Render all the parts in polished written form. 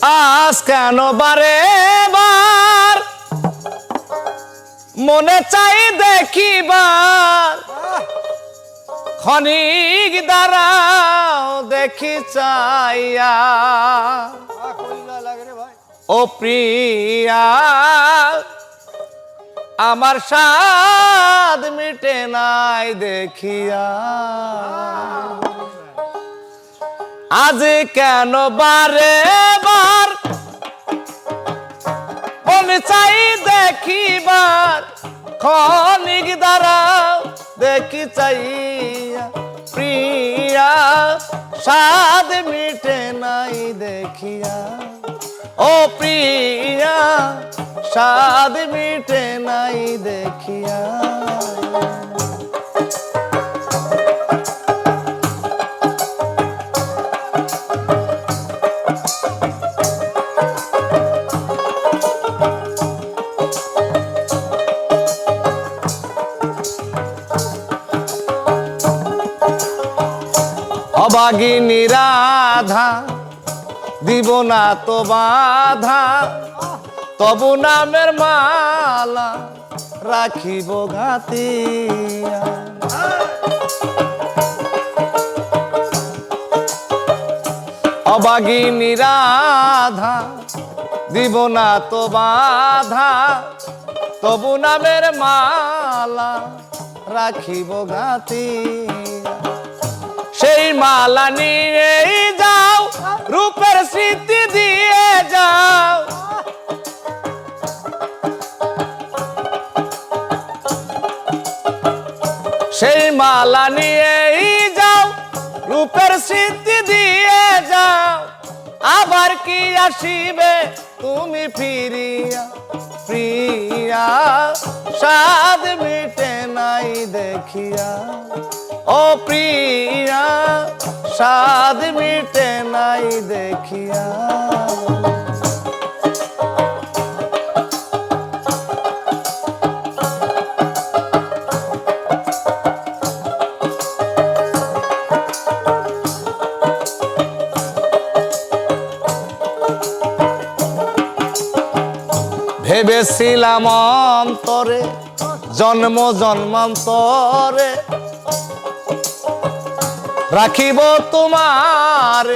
আজ কেন বারে বার মনে চাই দেখিবার, ক্ষণিক দাঁড়াও দেখি চাইয়া। ও প্রিয়া আমার স্বাদ মিটে নাই দেখিয়া, আজ কেন বারে বার মনে চাই দেখিবার, ক্ষণিক দাঁড়াও দেখি চাইয়া। প্রিয়া স্বাদ মিটে নাই দেখিয়া, ও প্রিয়া স্বাদ মিটে নাই দেখিয়া। অভাগিনী রাধা দিব না তো বাধা, তবু নামের মালা রাখিব ঘাতিয়া। অভাগিনী রাধা দিব না তো বাধা, তবু নামের মালা রাখিব ঘাতিয়া। সেই মালা নিয়ে যাও রূপের স্মৃতি দিয়ে যাও, সেই মালা নিয়ে যাও রূপের স্মৃতি দিয়ে যাও। আবার কি আসিবে তুমি ফিরিয়া, প্রিয়া স্বাদ মিটে নাই দেখিয়া। ও প্রিয়া স্বাদ মিটে নাই দেখিয়া। ভেবেছিলাম অন্তরে জন্ম জন্মান্তরে রাখিব তোমার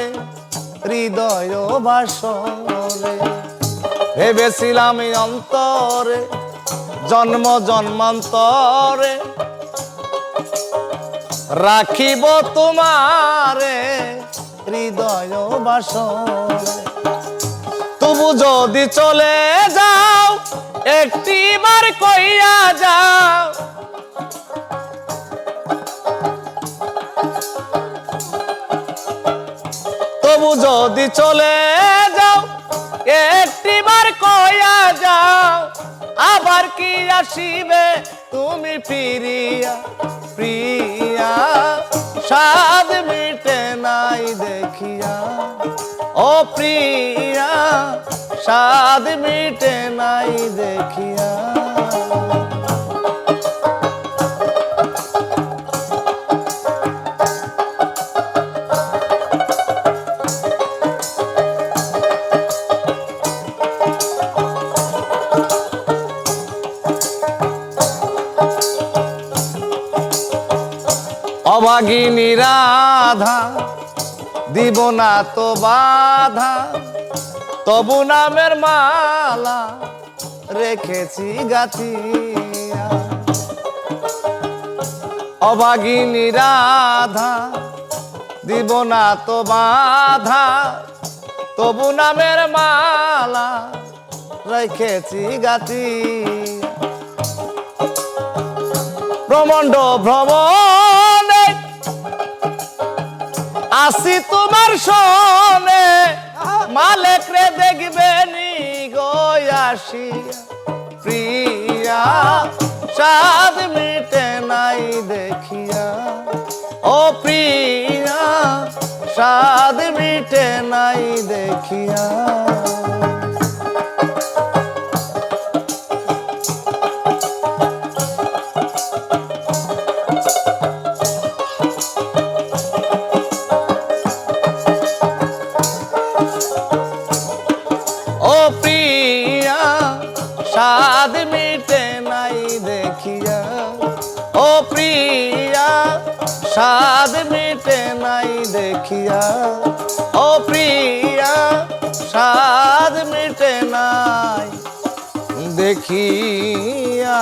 হৃদয় বাসরে। ভেবেছিলাম অন্তরে জন্ম জন্মান্তরে রাখিব তোমার হৃদয় বাসরে। তবু যদি চলে যাও একটিবার কইয়া যাও, তবু যদি চলে যাও একটিবার কইয়া যাও। আবার কি আসিবে তুমি ফিরিয়া, প্রিয়া স্বাদ মিটে নাই দেখিয়া। ও প্রিয়া স্বাদ মিটে নাই দেখিয়া। অভাগিনী রাধা দিব না তো বাধা, তবু নামের মালা রেখেছি গাতিয়া। অভাগিনী রাধা দিব না তো বাধা, তবু নামের মালা রেখেছি গাতিয়া। ব্রহ্মাণ্ড ভ্রমণে আসি তোমার শোনে, মালেক রে দেখবে নি গো আসিয়া। প্রিয়া স্বাদ মিটে নাই দেখিয়া, ও প্রিয়া স্বাদ মিটে নাই দেখিয়া। স্বাদ মিটে নাই দেখিয়া ও প্রিয়া স্বাদ মিটে নাই দেখিয়া ও প্রিয়া স্বাদ মিটে নাই দেখিয়া